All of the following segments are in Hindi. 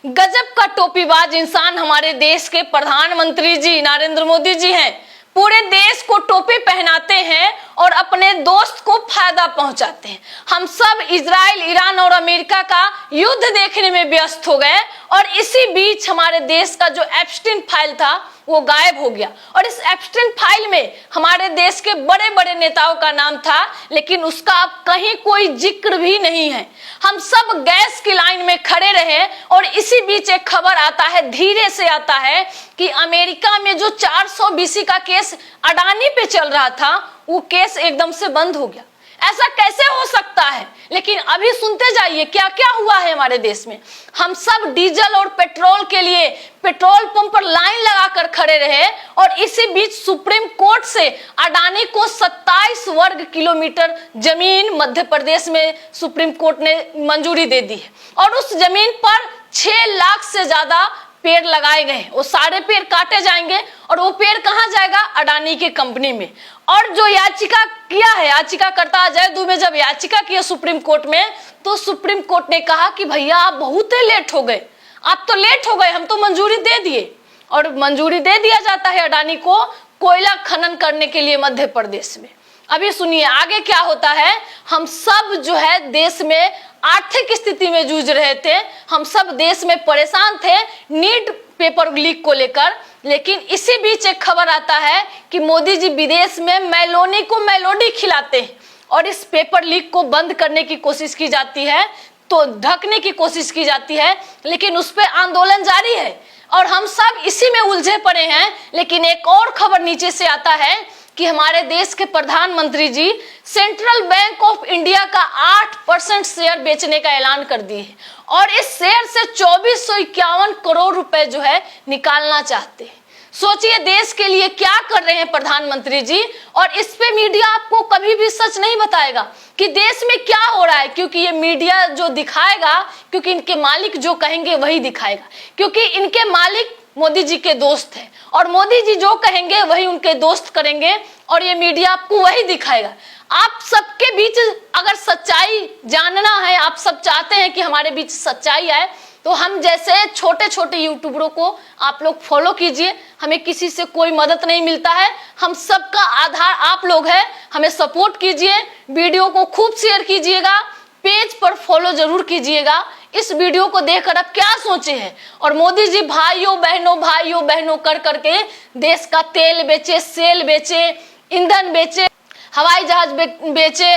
गजब का टोपीबाज इंसान हमारे देश के प्रधानमंत्री जी नरेंद्र मोदी जी हैं। पूरे देश को टोपी पहनाते हैं और अपने दोस्त को फायदा पहुंचाते हैं। हम सब इजराइल, ईरान और अमेरिका का युद्ध देखने में व्यस्त हो गए और इसी बीच हमारे देश का जो एप्स्टीन फाइल था वो गायब हो गया। और इस एप्स्टीन फाइल में हमारे देश के बड़े बड़े नेताओं का नाम था, लेकिन उसका अब कहीं कोई जिक्र भी नहीं है। हम सब गैस की लाइन में खड़े रहे और इसी बीच एक खबर आता है, धीरे से आता है, कि अमेरिका में जो 400 BC का केस अडानी पे चल रहा था वो केस एकदम से बंद हो गया। ऐसा कैसे हो सकता है? लेकिन अभी सुनते जाइए क्या क्या हुआ है हमारे देश में। हम सब डीजल और पेट्रोल के लिए पेट्रोल पंप पर लाइन लगाकर खड़े रहे और इसी बीच सुप्रीम कोर्ट से अडानी को 27 वर्ग किलोमीटर जमीन मध्य प्रदेश में सुप्रीम कोर्ट ने मंजूरी दे दी है और उस जमीन पर 6 लाख से ज्यादा पेड़ लगाए गए। वो सारे पेड़ काटे जाएंगे और वो पेड़ कहाँ जाएगा? अडानी की कंपनी में। और जो याचिका किया है, याचिकाकर्ता अजय दुबे जब याचिका किया सुप्रीम कोर्ट में, तो सुप्रीम कोर्ट ने कहा कि भैया आप बहुत ही लेट हो गए, आप तो लेट हो गए, हम तो मंजूरी दे दिए। और मंजूरी दे दिया जाता है अडानी को कोयला खनन करने के लिए मध्य प्रदेश में। अभी सुनिए आगे क्या होता है। हम सब जो है देश में आर्थिक स्थिति में जूझ रहे थे, हम सब देश में परेशान थे नीट पेपर लीक को लेकर, लेकिन इसी बीच एक खबर आता है कि मोदी जी विदेश में मेलोनी को मेलोडी खिलाते हैं और इस पेपर लीक को बंद करने की कोशिश की जाती है, तो ढकने की कोशिश की जाती है, लेकिन उस पर आंदोलन जारी है और हम सब इसी में उलझे पड़े हैं। लेकिन एक और खबर नीचे से आता है कि हमारे देश के प्रधानमंत्री जी सेंट्रल बैंक ऑफ इंडिया का 8% शेयर बेचने का ऐलान कर दिए हैं और इस शेयर से 2451 करोड़ रुपए जो है निकालना चाहते हैं। सोचिए देश के लिए क्या कर रहे हैं प्रधानमंत्री जी। और इस पे मीडिया आपको कभी भी सच नहीं बताएगा कि देश में क्या हो रहा है, क्योंकि ये मीडिया जो दिखाएगा, क्योंकि इनके मालिक जो कहेंगे वही दिखाएगा, क्योंकि इनके मालिक मोदी जी के दोस्त हैं और मोदी जी जो कहेंगे वही उनके दोस्त करेंगे और ये मीडिया आपको वही दिखाएगा। आप सबके बीच अगर सच्चाई जानना है, आप सब चाहते हैं कि हमारे बीच सच्चाई आए, तो हम जैसे छोटे छोटे यूट्यूबरों को आप लोग फॉलो कीजिए। हमें किसी से कोई मदद नहीं मिलता है, हम सबका आधार आप लोग हैं। हमें सपोर्ट कीजिए, वीडियो को खूब शेयर कीजिएगा, पेज पर फॉलो जरूर कीजिएगा। इस वीडियो को देखकर आप क्या सोचे हैं? और मोदी जी भाइयों बहनों कर करके देश का तेल बेचे, सेल बेचे, ईंधन बेचे, हवाई जहाज बेचे,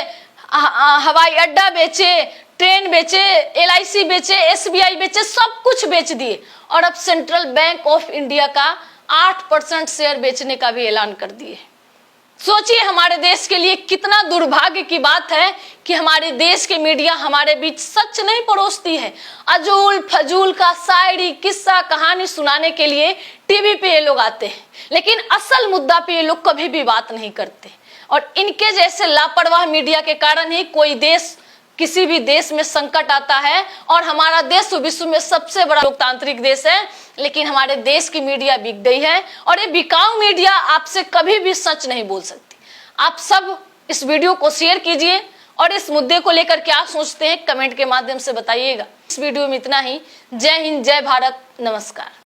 हवाई अड्डा बेचे, ट्रेन बेचे, LIC बेचे, SBI बेचे, सब कुछ बेच दिए और अब सेंट्रल बैंक ऑफ इंडिया का 8% शेयर बेचने का भी ऐलान कर दिए। सोचिए हमारे देश के लिए कितना दुर्भाग्य की बात है कि हमारे देश के मीडिया हमारे बीच सच नहीं परोसती है। अजूल फजूल का शायरी, किस्सा, कहानी सुनाने के लिए टीवी पे ये लोग आते हैं, लेकिन असल मुद्दा पे ये लोग कभी भी बात नहीं करते। और इनके जैसे लापरवाह मीडिया के कारण ही कोई देश, किसी भी देश में संकट आता है। और हमारा देश विश्व में सबसे बड़ा लोकतांत्रिक देश है, लेकिन हमारे देश की मीडिया बिक गई है और ये बिकाऊ मीडिया आपसे कभी भी सच नहीं बोल सकती। आप सब इस वीडियो को शेयर कीजिए और इस मुद्दे को लेकर क्या सोचते हैं कमेंट के माध्यम से बताइएगा। इस वीडियो में इतना ही। जय हिंद, जय भारत, नमस्कार।